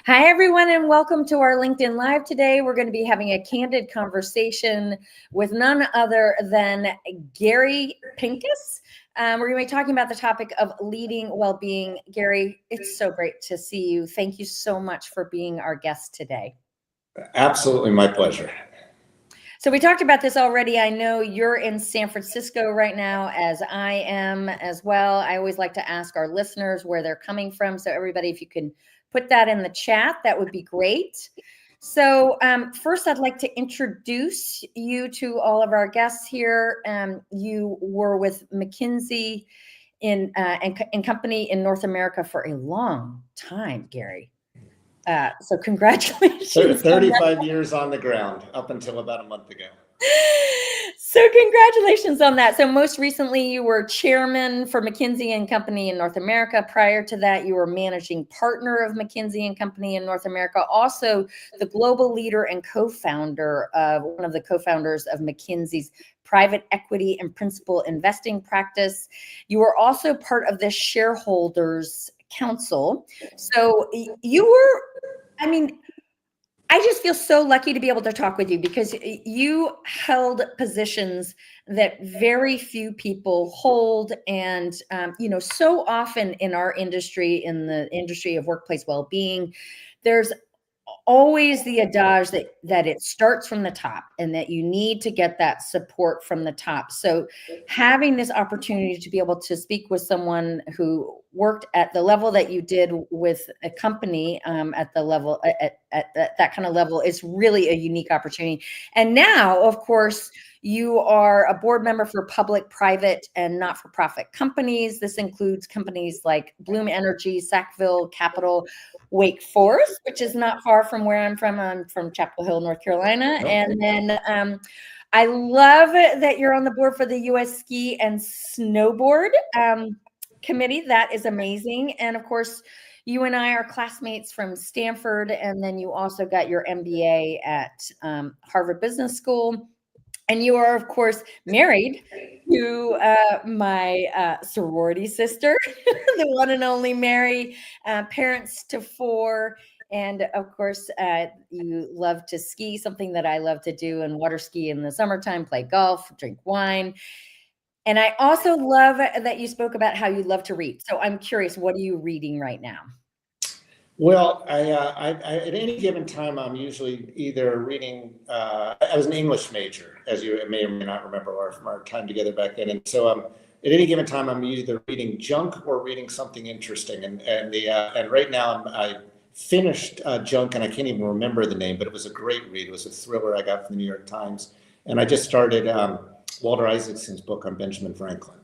Hi, everyone, and welcome to our LinkedIn Live today. We're going to be having a candid conversation with none other than Gary Pinkus. We're going to be talking about the topic of leading well-being. Gary, it's so great to see you. Thank you so much for being our guest today. Absolutely, my pleasure. So we talked about this already. I know you're in San Francisco right now, as I am as well. I always like to ask our listeners where they're coming from. So everybody, if you can put that in the chat, that would be great. So first, I'd like to introduce you to all of our guests here. You were with McKinsey and company in North America for a long time, Gary. So congratulations. 35 years on the ground up until about a month ago. So congratulations on that. So most recently you were chairman for McKinsey and Company in North America. Prior to that, you were managing partner of McKinsey and Company in North America. Also the global leader and co-founder of one of the co-founders of McKinsey's private equity and principal investing practice. You were also part of the shareholders council. So you were, I just feel so lucky to be able to talk with you because you held positions that very few people hold. And, so often in our industry, in the industry of workplace well-being, there's always the adage that it starts from the top and that you need to get that support from the top. So having this opportunity to be able to speak with someone who worked at the level that you did with a company at the level at that kind of level is really a unique opportunity. And now, of course, you are a board member for public, private, and not-for-profit companies. This includes companies like Bloom Energy, Sackville Capital, Wake Forest, which is not far from where I'm from. I'm from Chapel Hill, North Carolina. Okay. And then I love that you're on the board for the U.S. Ski and Snowboard Committee. That is amazing. And of course, you and I are classmates from Stanford. And then you also got your MBA at Harvard Business School. And you are, of course, married to my sorority sister, the one and only Mary, parents to 4. And of course, you love to ski, something that I love to do, and water ski in the summertime, play golf, drink wine. And I also love that you spoke about how you love to read. So I'm curious, what are you reading right now? Well, I at any given time, I'm usually either reading, I was an English major, as you may or may not remember from our time together back then. And so at any given time, I'm either reading junk or reading something interesting. And right now I finished junk, and I can't even remember the name, but it was a great read. It was a thriller I got from the New York Times. And I just started Walter Isaacson's book on Benjamin Franklin.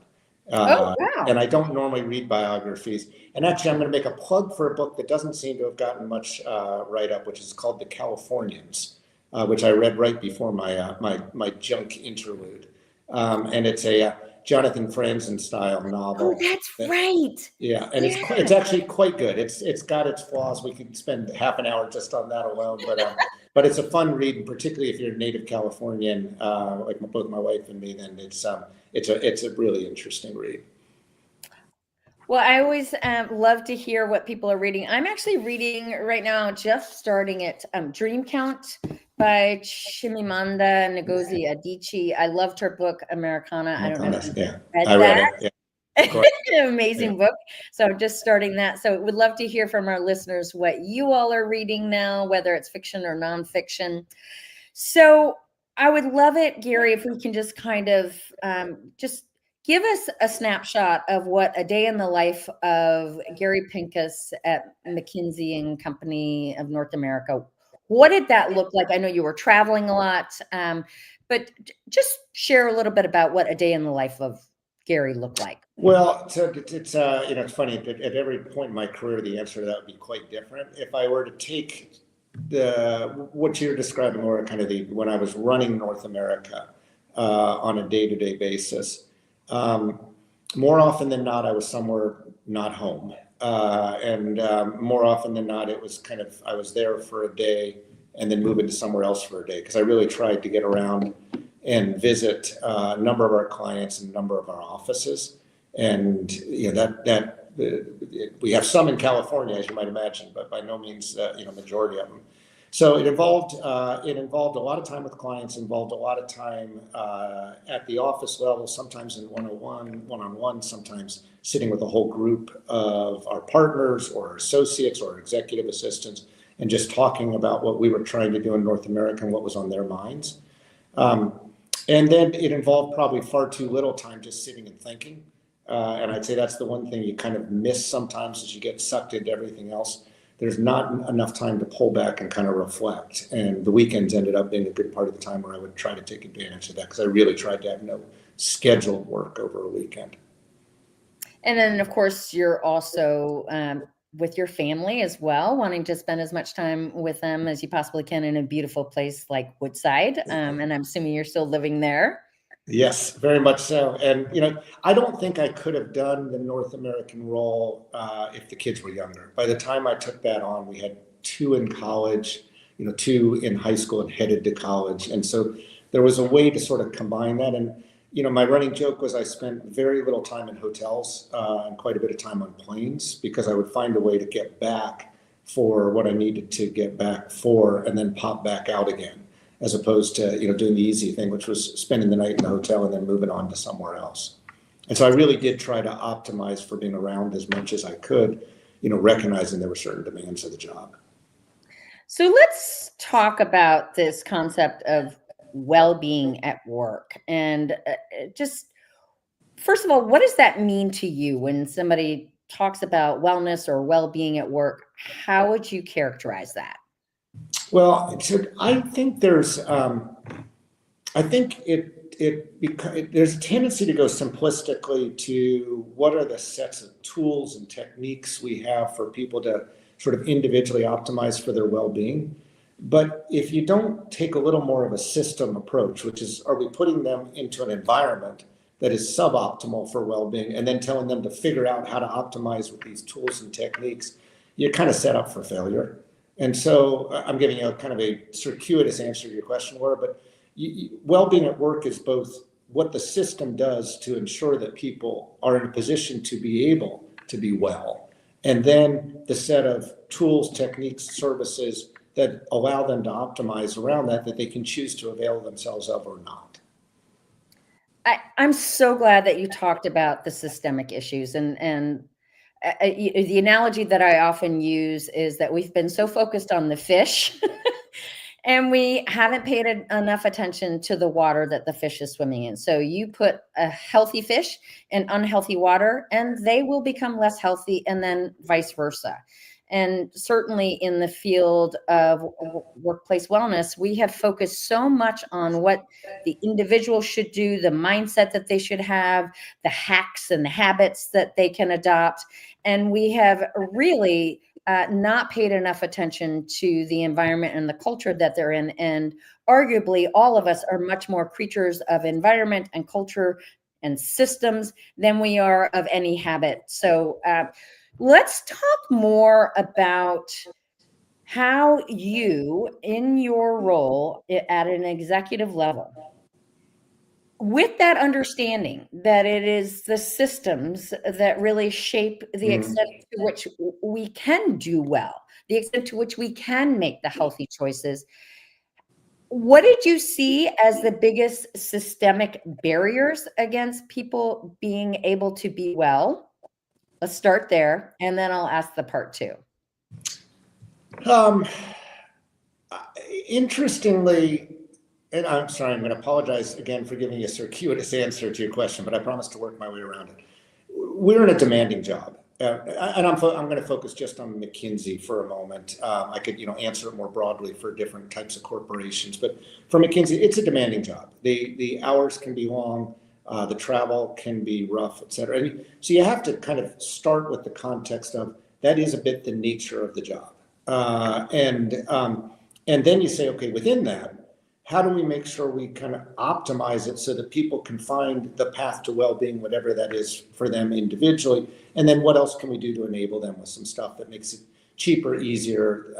Wow. And I don't normally read biographies. And actually, I'm going to make a plug for a book that doesn't seem to have gotten much write-up, which is called The Californians, which I read right before my junk interlude. And it's a Jonathan Franzen style novel. Oh, that's right. Yeah, and it's actually quite good. It's got its flaws. We could spend half an hour just on that alone, but it's a fun read, and particularly if you're a native Californian, like both my wife and me, then it's a really interesting read. Well, I always love to hear what people are reading. I'm actually reading right now, just starting it, Dream Count by Chimamanda Ngozi Adichie. I loved her book, Americana. I don't know if you read that. An amazing book. So I'm just starting that. So we'd love to hear from our listeners what you all are reading now, whether it's fiction or nonfiction. So I would love it, Gary, if we can just kind of just give us a snapshot of what a day in the life of Gary Pinkus at McKinsey and Company of North America. What did that look like? I know you were traveling a lot, but just share a little bit about what a day in the life of Gary looked like. Well, so it's it's funny. At every point in my career, the answer to that would be quite different. If I were to take what you're describing, more kind of when I was running North America on a day-to-day basis. More often than not, I was somewhere not home. And more often than not, it was kind of, I was there for a day and then moving to somewhere else for a day, because I really tried to get around and visit a number of our clients and a number of our offices. And that we have some in California, as you might imagine, but by no means, majority of them. So it involved a lot of time with clients, involved a lot of time at the office level, sometimes in one-on-one, sometimes sitting with a whole group of our partners or our associates or our executive assistants, and just talking about what we were trying to do in North America and what was on their minds. And then it involved probably far too little time just sitting and thinking. And I'd say that's the one thing you kind of miss sometimes as you get sucked into everything else. There's not enough time to pull back and kind of reflect. And the weekends ended up being a good part of the time where I would try to take advantage of that, because I really tried to have no scheduled work over a weekend. And then, of course, you're also with your family as well, wanting to spend as much time with them as you possibly can in a beautiful place like Woodside. And I'm assuming you're still living there. Yes, very much so. And, I don't think I could have done the North American role if the kids were younger. By the time I took that on, we had 2 in college, 2 in high school and headed to college. And so there was a way to sort of combine that. And, my running joke was I spent very little time in hotels and quite a bit of time on planes, because I would find a way to get back for what I needed to get back for and then pop back out again, as opposed to, doing the easy thing, which was spending the night in the hotel and then moving on to somewhere else. And so I really did try to optimize for being around as much as I could, recognizing there were certain demands of the job. So let's talk about this concept of well-being at work. And just, first of all, what does that mean to you when somebody talks about wellness or well-being at work? How would you characterize that? Well, I think there's there's a tendency to go simplistically to what are the sets of tools and techniques we have for people to sort of individually optimize for their well-being. But if you don't take a little more of a system approach, which is, are we putting them into an environment that is suboptimal for well-being and then telling them to figure out how to optimize with these tools and techniques, you're kind of set up for failure. And so I'm giving you kind of a circuitous answer to your question, Laura, but well-being at work is both what the system does to ensure that people are in a position to be able to be well, and then the set of tools, techniques, services that allow them to optimize around that they can choose to avail themselves of or not. I'm so glad that you talked about the systemic issues. And the analogy that I often use is that we've been so focused on the fish and we haven't paid enough attention to the water that the fish is swimming in. So you put a healthy fish in unhealthy water and they will become less healthy, and then vice versa. And certainly in the field of workplace wellness, we have focused so much on what the individual should do, the mindset that they should have, the hacks and the habits that they can adopt. And we have really not paid enough attention to the environment and the culture that they're in. And arguably, all of us are much more creatures of environment and culture and systems than we are of any habit. So let's talk more about how you, in your role at an executive level, with that understanding that it is the systems that really shape the extent to which we can do well, the extent to which we can make the healthy choices. What did you see as the biggest systemic barriers against people being able to be well? Let's start there, and then I'll ask the part 2. Interestingly, and I'm sorry, I'm going to apologize again for giving you a circuitous answer to your question, but I promise to work my way around it. We're in a demanding job. And I'm going to focus just on McKinsey for a moment. I could, answer it more broadly for different types of corporations, but for McKinsey, it's a demanding job. The hours can be long. The travel can be rough, et cetera. And so you have to kind of start with the context of that is a bit the nature of the job. And then you say, okay, within that, how do we make sure we kind of optimize it so that people can find the path to well-being, whatever that is for them individually? And then what else can we do to enable them with some stuff that makes it cheaper, easier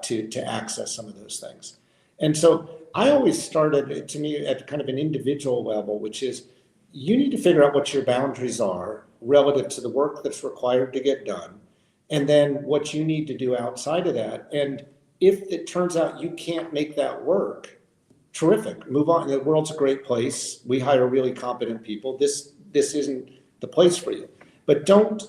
to access some of those things? And so I always started, to me, at kind of an individual level, which is you need to figure out what your boundaries are relative to the work that's required to get done, and then what you need to do outside of that. And if it turns out you can't make that work, terrific, move on. The world's a great place. We hire really competent people. This isn't the place for you. But don't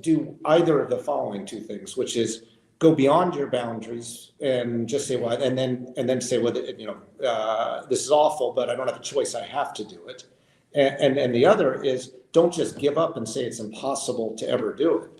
do either of the following two things, which is go beyond your boundaries and just say, well, and then say, well, this is awful, but I don't have a choice. I have to do it. And the other is don't just give up and say it's impossible to ever do it.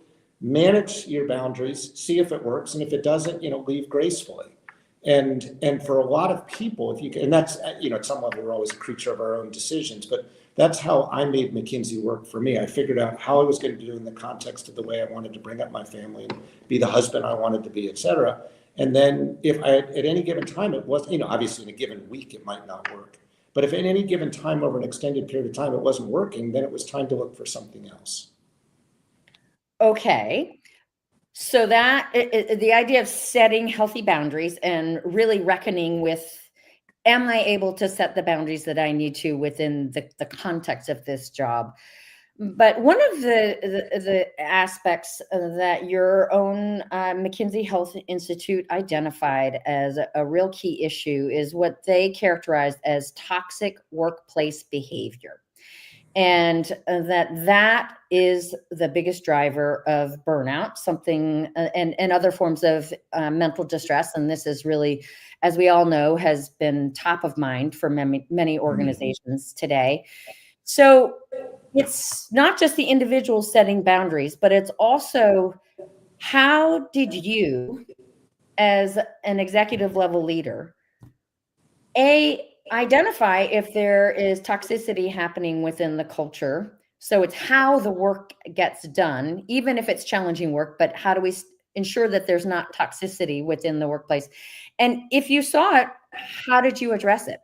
Manage your boundaries, see if it works, and if it doesn't, leave gracefully. And for a lot of people, if you can, and that's, at some level, we're always a creature of our own decisions, but that's how I made McKinsey work for me. I figured out how I was going to do it in the context of the way I wanted to bring up my family and be the husband I wanted to be, et cetera. And then if I, at any given time, it was, obviously in a given week, it might not work. But if at any given time over an extended period of time, it wasn't working, then it was time to look for something else. Okay. So that the idea of setting healthy boundaries and really reckoning with, am I able to set the boundaries that I need to within the context of this job? But one of the aspects that your own McKinsey Health Institute identified as a real key issue is what they characterized as toxic workplace behavior. And that is the biggest driver of burnout, something and other forms of mental distress. And this is really, as we all know, has been top of mind for many organizations today. So it's not just the individual setting boundaries, but it's also how did you, as an executive level leader, identify if there is toxicity happening within the culture. So it's how the work gets done, even if it's challenging work, but how do we ensure that there's not toxicity within the workplace? And if you saw it, how did you address it?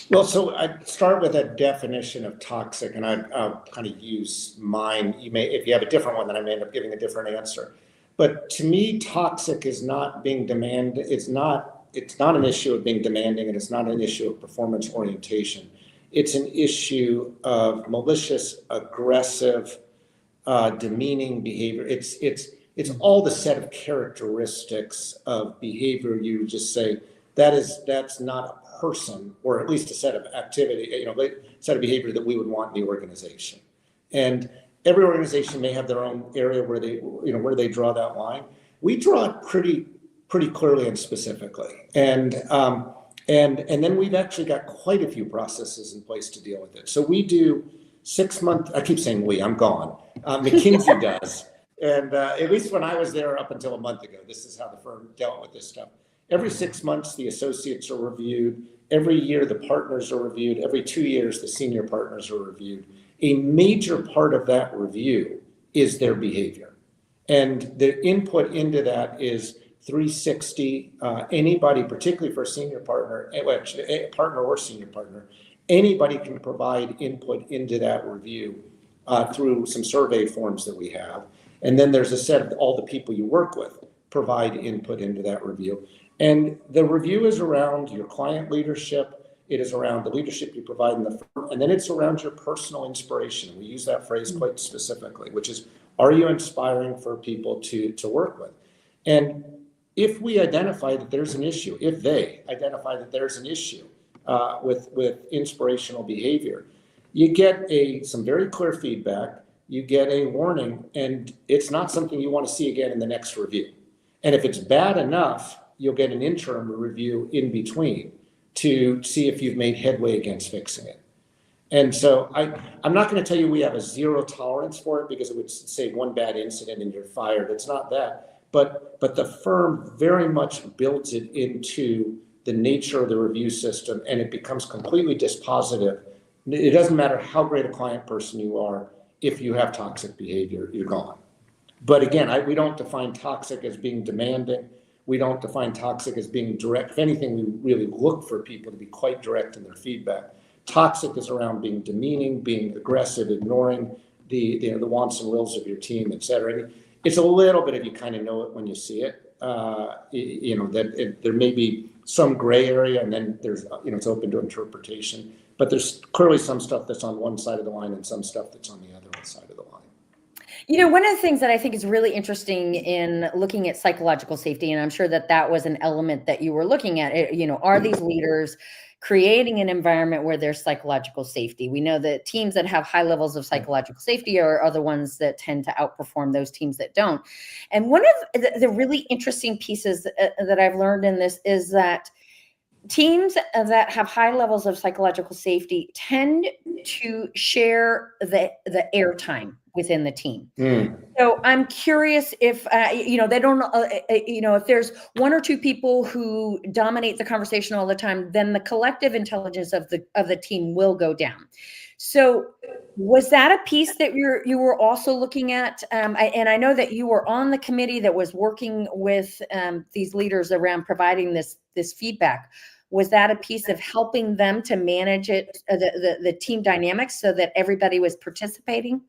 Well, so I'd start with a definition of toxic, and I'll kind of use mine. If you have a different one, then I may end up giving a different answer. But to me, toxic is not being demanded. It's not an issue of being demanding, and it's not an issue of performance orientation. It's an issue of malicious, aggressive, demeaning behavior. It's all the set of characteristics of behavior you just say that's not a person, or at least a set of activity, set of behavior that we would want in the organization. And every organization may have their own area where they draw that line. We draw it pretty clearly and specifically. And then we've actually got quite a few processes in place to deal with it. So we do 6 month, I keep saying we, I'm gone. McKinsey does. And at least when I was there up until a month ago, this is how the firm dealt with this stuff. Every 6 months, the associates are reviewed. Every year, the partners are reviewed. Every 2 years, the senior partners are reviewed. A major part of that review is their behavior. And the input into that is 360. Anybody, particularly for a senior partner, a partner or senior partner, anybody can provide input into that review through some survey forms that we have. And then there's a set of all the people you work with provide input into that review. And the review is around your client leadership. It is around the leadership you provide in the firm. And then it's around your personal inspiration. We use that phrase quite specifically, which is, are you inspiring for people to work with? And if we identify that there's an issue, if they identify that there's an issue with inspirational behavior, you get some very clear feedback, you get a warning, and it's not something you want to see again in the next review. And if it's bad enough, you'll get an interim review in between to see if you've made headway against fixing it. And so I'm not going to tell you we have a zero tolerance for it, because it would say one bad incident and you're fired. It's not that. But the firm very much builds it into the nature of the review system, and it becomes completely dispositive. It doesn't matter how great a client person you are. If you have toxic behavior, you're gone. But again, we don't define toxic as being demanding. We don't define toxic as being direct. If anything, we really look for people to be quite direct in their feedback. Toxic is around being demeaning, being aggressive, ignoring the wants and wills of your team, et cetera. It's a little bit of, you kind of know it when you see it. There may be some gray area, and then there's, it's open to interpretation. but there's clearly some stuff that's on one side of the line and some stuff that's on the other side of the line. One of the things that I think is really interesting in looking at psychological safety, and I'm sure that that was an element that you were looking at, are these leaders creating an environment where there's psychological safety? We know that teams that have high levels of psychological safety are the ones that tend to outperform those teams that don't. And one of the really interesting pieces that I've learned in this is that teams that have high levels of psychological safety tend to share the airtime within the team. So I'm curious if, they don't, if there's one or two people who dominate the conversation all the time, then the collective intelligence of the team will go down. So was that a piece that you were also looking at? And I know that you were on the committee that was working with these leaders around providing this feedback. Was that a piece of helping them to manage it, the team dynamics, so that everybody was participating?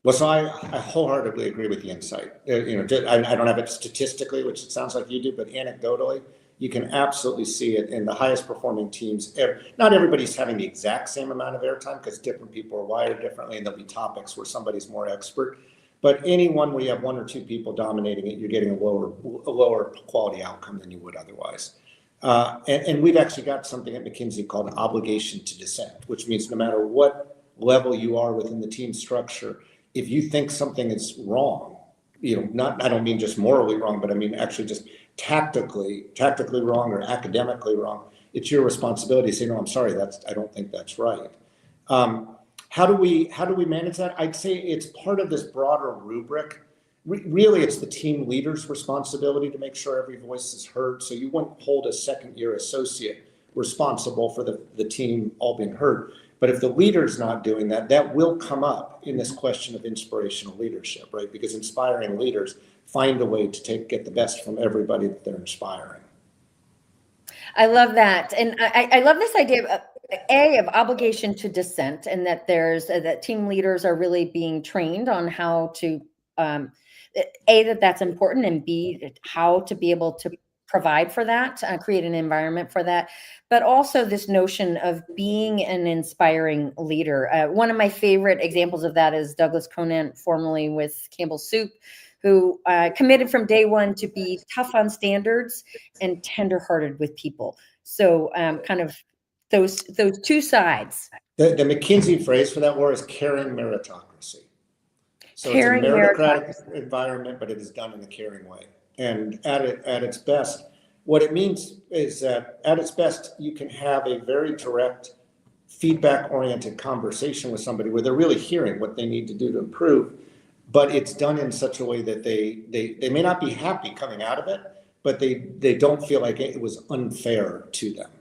Well, so I wholeheartedly agree with the insight. I don't have it statistically, which it sounds like you do, but anecdotally, you can absolutely see it in the highest performing teams. Not everybody's having the exact same amount of airtime because different people are wired differently, and there'll be topics where somebody's more expert. But anyone where you have one or two people dominating it, you're getting a lower quality outcome than you would otherwise. And we've actually got something at McKinsey called obligation to dissent, which means no matter what level you are within the team structure, if you think something is wrong, I don't mean just morally wrong, but I mean actually just tactically wrong or academically wrong, it's your responsibility to say, no, I'm sorry, I don't think that's right. How do we manage that? I'd say it's part of this broader rubric. Really, it's the team leader's responsibility to make sure every voice is heard. So you wouldn't hold a second-year associate responsible for the team all being heard. But if the leader's not doing that, that will come up in this question of inspirational leadership, right? Because inspiring leaders find a way to get the best from everybody that they're inspiring. I love that. And I love this idea of obligation to dissent, and that that team leaders are really being trained on how to, that's important, and B, how to be able to provide for that, create an environment for that, but also this notion of being an inspiring leader. One of my favorite examples of that is Douglas Conant, formerly with Campbell's Soup, who committed from day one to be tough on standards and tenderhearted with people. So kind of those two sides. The McKinsey phrase for that word is caring meritocracy. So caring it's a meritocratic environment, but it is done in a caring way. And at its best, what it means is that at its best, you can have a very direct, feedback-oriented conversation with somebody where they're really hearing what they need to do to improve, but it's done in such a way that they may not be happy coming out of it, but they don't feel like it was unfair to them.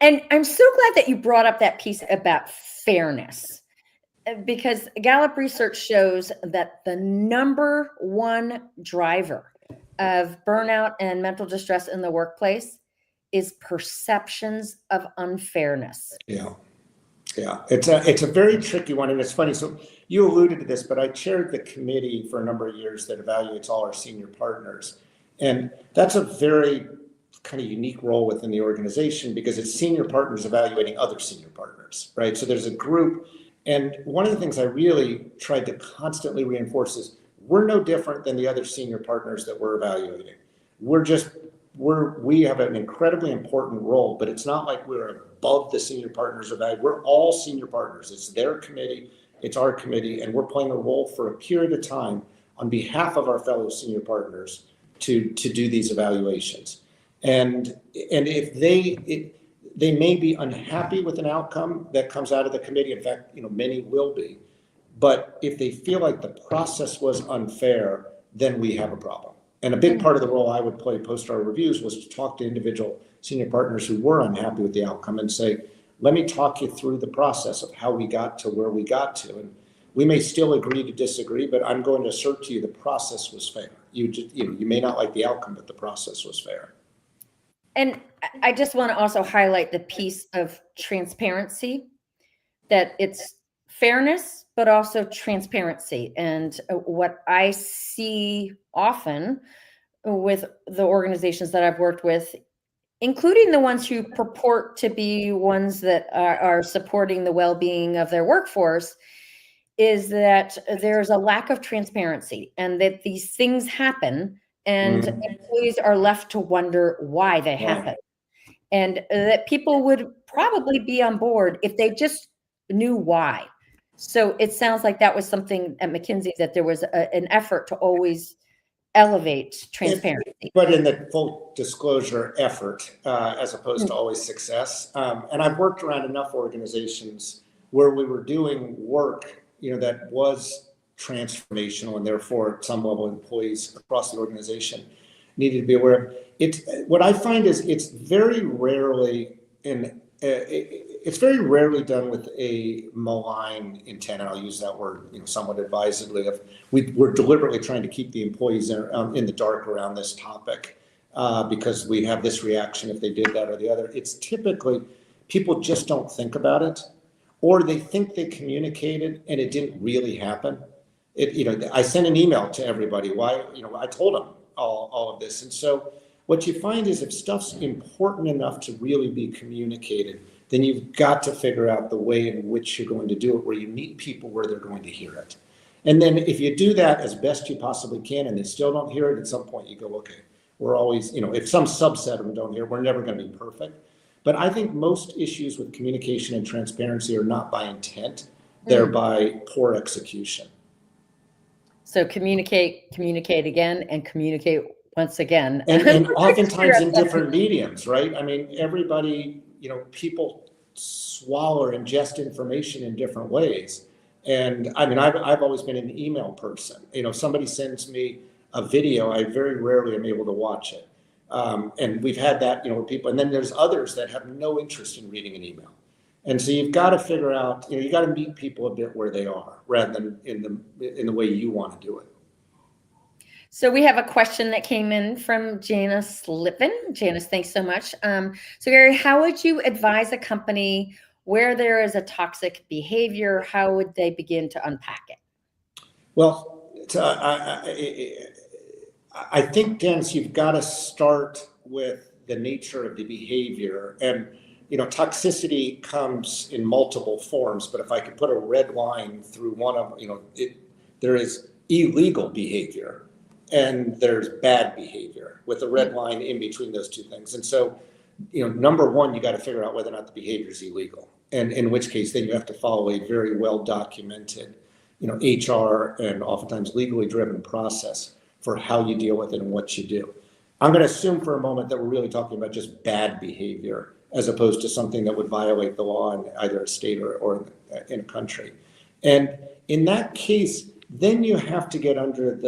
And I'm so glad that you brought up that piece about fairness, because Gallup research shows that the number one driver of burnout and mental distress in the workplace is perceptions of unfairness. Yeah. It's a very tricky one, and it's funny. So you alluded to this, but I chaired the committee for a number of years that evaluates all our senior partners, and that's a very kind of unique role within the organization because it's senior partners evaluating other senior partners, right? So there's a group. And one of the things I really tried to constantly reinforce is we're no different than the other senior partners that we're evaluating. We have an incredibly important role, but it's not like we're above the senior partners evaluating. We're all senior partners. It's their committee, it's our committee, and we're playing a role for a period of time on behalf of our fellow senior partners to do these evaluations. And if they may be unhappy with an outcome that comes out of the committee. In fact, many will be. But if they feel like the process was unfair, then we have a problem. And a big part of the role I would play post our reviews was to talk to individual senior partners who were unhappy with the outcome and say, let me talk you through the process of how we got to where we got to. And we may still agree to disagree, but I'm going to assert to you the process was fair. You may not like the outcome, but the process was fair. And I just want to also highlight the piece of transparency, that it's fairness, but also transparency. And what I see often with the organizations that I've worked with including the ones who purport to be ones that are supporting the well-being of their workforce, is that there's a lack of transparency and that these things happen and employees are left to wonder why they happen. And that people would probably be on board if they just knew why. So it sounds like that was something at McKinsey, that there was an effort to always elevate transparency. But in the full disclosure effort, as opposed to always success. And I've worked around enough organizations where we were doing work, that was transformational, and therefore at some level employees across the organization needed to be aware of it. What I find is it's very rarely done with a malign intent, and I'll use that word, somewhat advisedly. We're deliberately trying to keep the employees in the dark around this topic because we have this reaction if they did that or the other. It's typically people just don't think about it, or they think they communicated and it didn't really happen. I sent an email to everybody. Why? I told them all of this, and so what you find is if stuff's important enough to really be communicated, then you've got to figure out the way in which you're going to do it, where you meet people where they're going to hear it. And then if you do that as best you possibly can and they still don't hear it, at some point you go, okay, we're always, if some subset of them don't hear, we're never going to be perfect. But I think most issues with communication and transparency are not by intent, they're by poor execution. So communicate again, and communicate once again. And oftentimes in different mediums, right? I mean, everybody, people swallow or ingest information in different ways. And I mean, I've always been an email person. If somebody sends me a video, I very rarely am able to watch it. And we've had that, with people. And then there's others that have no interest in reading an email. And so you've got to figure out, you got to meet people a bit where they are rather than in the way you want to do it. So we have a question that came in from Janice Lippin. Janice, thanks so much. So Gary, how would you advise a company where there is a toxic behavior? How would they begin to unpack it? Well, I think, Janice, you've got to start with the nature of the behavior. And toxicity comes in multiple forms, but if I could put a red line through one of, there is illegal behavior and there's bad behavior with a red line in between those two things. And so, number one, you got to figure out whether or not the behavior is illegal. And in which case, then you have to follow a very well documented, HR and oftentimes legally driven process for how you deal with it and what you do. I'm going to assume for a moment that we're really talking about just bad behavior, as opposed to something that would violate the law in either a state or in a country. And in that case, then you have to get under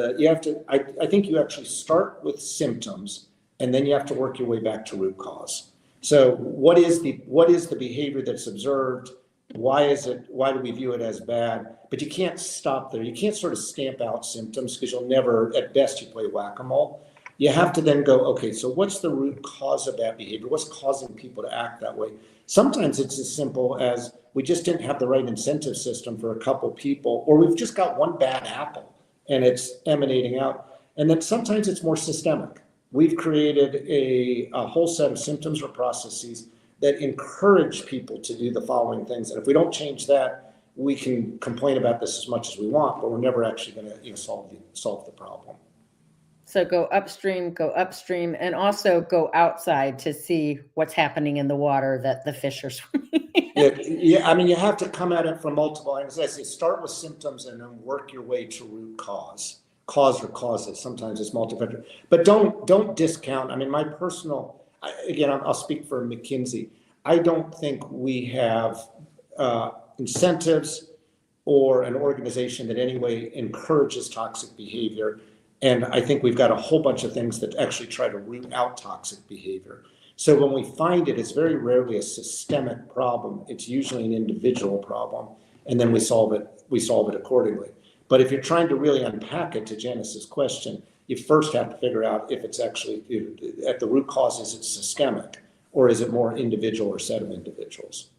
I think you actually start with symptoms and then you have to work your way back to root cause. So what is the behavior that's observed? Why do we view it as bad? But you can't stop there. You can't sort of stamp out symptoms because you'll never, at best you play whack-a-mole. You have to then go, okay, so what's the root cause of that behavior? What's causing people to act that way? Sometimes it's as simple as we just didn't have the right incentive system for a couple people, or we've just got one bad apple and it's emanating out. And then sometimes it's more systemic. We've created a whole set of symptoms or processes that encourage people to do the following things. And if we don't change that, we can complain about this as much as we want, but we're never actually going to solve the problem. So go upstream, and also go outside to see what's happening in the water that the fish are swimming in. Yeah. I mean, you have to come at it from multiple angles. As I say, start with symptoms and then work your way to root cause or causes. Sometimes it's multifactorial, but don't discount. I mean, I'll speak for McKinsey. I don't think we have incentives or an organization that anyway encourages toxic behavior. And I think we've got a whole bunch of things that actually try to root out toxic behavior. So when we find it, it's very rarely a systemic problem. It's usually an individual problem. And then we solve it accordingly. But if you're trying to really unpack it, to Janice's question, you first have to figure out if it's actually at the root cause, is it systemic or is it more individual or set of individuals?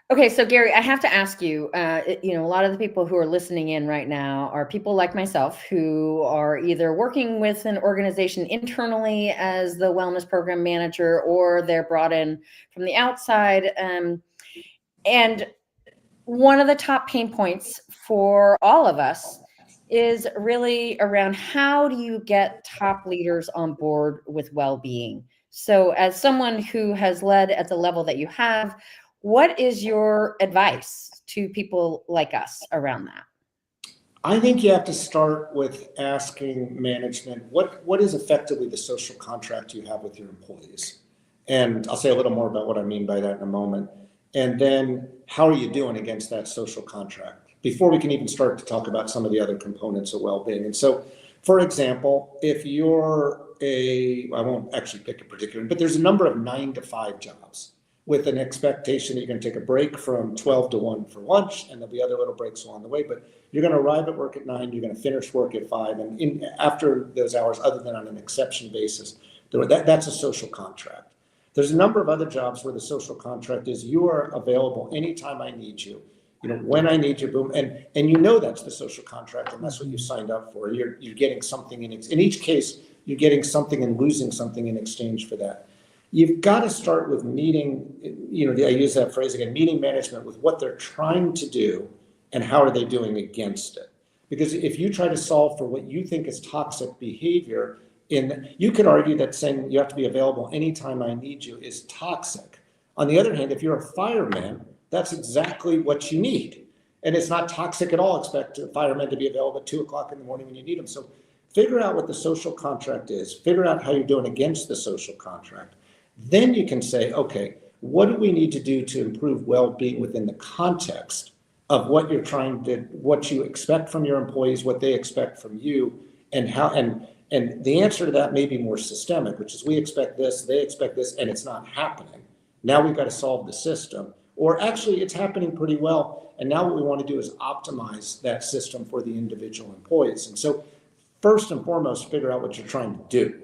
Okay, so Gary, I have to ask you, a lot of the people who are listening in right now are people like myself who are either working with an organization internally as the wellness program manager, or they're brought in from the outside. And one of the top pain points for all of us is really around how do you get top leaders on board with well-being? So as someone who has led at the level that you have, what is your advice to people like us around that? I think you have to start with asking management what is effectively the social contract you have with your employees. And I'll say a little more about what I mean by that in a moment. And then how are you doing against that social contract before we can even start to talk about some of the other components of well-being. And so, for example, if you're I won't actually pick a particular, but there's a number of 9 to 5 jobs with an expectation that you're going to take a break from 12 to 1 for lunch, and there'll be other little breaks along the way, but you're going to arrive at work at 9, you're going to finish work at 5, and after those hours, other than on an exception basis, that's a social contract. There's a number of other jobs where the social contract is you are available anytime I need you, when I need you, boom, and that's the social contract, and that's what you signed up for. You're getting something in each case, you're getting something and losing something in exchange for that. You've got to start with meeting, I use that phrase again, meeting management with what they're trying to do and how are they doing against it. Because if you try to solve for what you think is toxic behavior, you could argue that saying you have to be available anytime I need you is toxic. On the other hand, if you're a fireman, that's exactly what you need. And it's not toxic at all. Expect firemen to be available at 2:00 in the morning when you need them. So figure out what the social contract is, figure out how you're doing against the social contract. Then you can say, okay, what do we need to do to improve well-being within the context of what what you expect from your employees, what they expect from you, and how, and the answer to that may be more systemic, which is we expect this, they expect this, and it's not happening. Now we've got to solve the system, or actually it's happening pretty well. And now what we want to do is optimize that system for the individual employees. And so first and foremost, figure out what you're trying to do.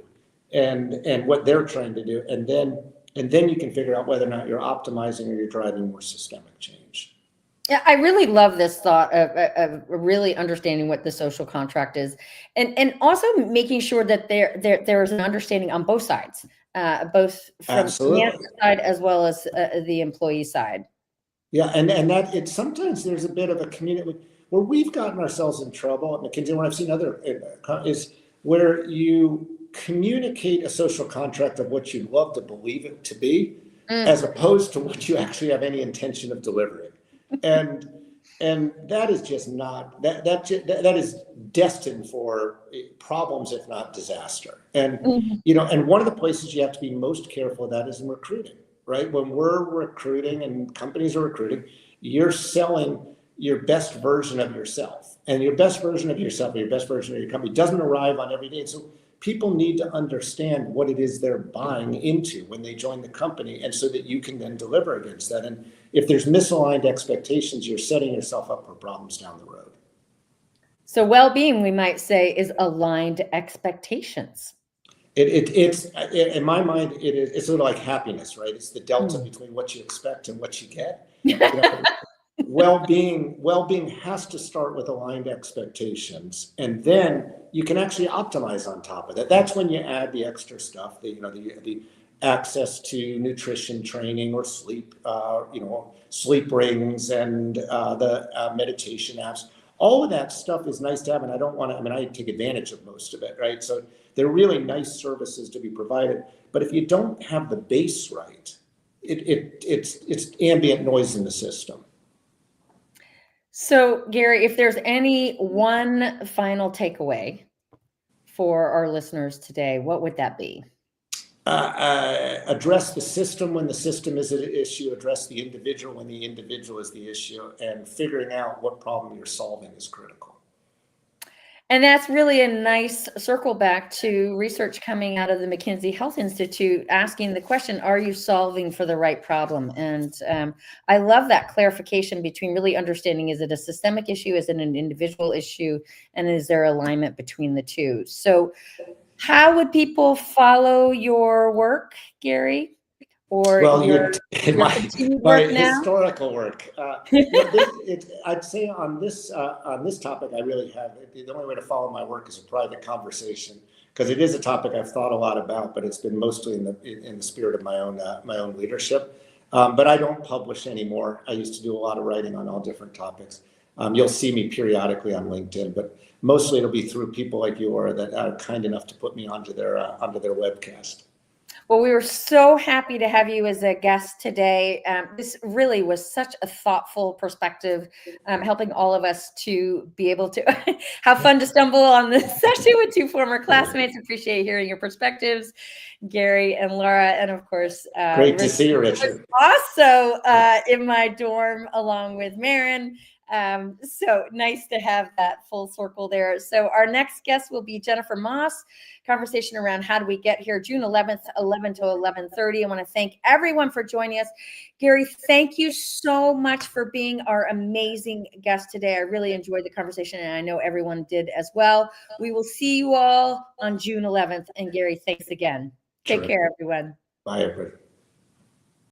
And what they're trying to do, and then you can figure out whether or not you're optimizing or you're driving more systemic change. Yeah, I really love this thought of really understanding what the social contract is, and also making sure that there is an understanding on both sides, both from Absolutely. the manager side as well as the employee side. Yeah, and that it's sometimes there's a bit of a community where we've gotten ourselves in trouble at McKinsey, when I've seen other is where you communicate a social contract of what you'd love to believe it to be, as opposed to what you actually have any intention of delivering. And that is just not that is destined for problems, if not disaster. And and one of the places you have to be most careful of that is in recruiting, right? When we're recruiting and companies are recruiting, you're selling your best version of yourself, and your best version of yourself or your best version of your company doesn't arrive on every day. So people need to understand what it is they're buying into when they join the company, and so that you can then deliver against that. And if there's misaligned expectations, you're setting yourself up for problems down the road. So well-being, we might say, is aligned expectations. It's in my mind, it's sort of like happiness, right? It's the delta between what you expect and what you get. Well-being has to start with aligned expectations, and then you can actually optimize on top of that. That's when you add the extra stuff, the access to nutrition training or sleep, sleep rings and the meditation apps. All of that stuff is nice to have, and I take advantage of most of it, right? So they're really nice services to be provided, but if you don't have the base right, it's ambient noise in the system. So, Gary, if there's any one final takeaway for our listeners today, what would that be? Address the system when the system is an issue, address the individual when the individual is the issue, and figuring out what problem you're solving is critical. And that's really a nice circle back to research coming out of the McKinsey Health Institute, asking the question, are you solving for the right problem? And I love that clarification between really understanding, is it a systemic issue? Is it an individual issue? And is there alignment between the two? So how would people follow your work, Gary? or Well, your my continued my work now? historical work. I'd say on this topic, I really have the only way to follow my work is a private conversation, because it is a topic I've thought a lot about, but it's been mostly in the spirit of my own leadership. But I don't publish anymore. I used to do a lot of writing on all different topics. You'll see me periodically on LinkedIn, but mostly it'll be through people like you, or that are kind enough to put me onto their webcast. Well, we were so happy to have you as a guest today. This really was such a thoughtful perspective, helping all of us to be able to have fun to stumble on this session with two former classmates. Appreciate hearing your perspectives, Gary and Laura. And of course, Great to see you, Richard. Also in my dorm along with Marin. So nice to have that full circle there. So our next guest will be Jennifer Moss. Conversation around how do we get here, June 11th, 11 to 11:30. I want to thank everyone for joining us. Gary, thank you so much for being our amazing guest today. I really enjoyed the conversation, and I know everyone did as well. We will see you all on June 11th. And Gary, thanks again. Take care, everyone. Bye, everybody.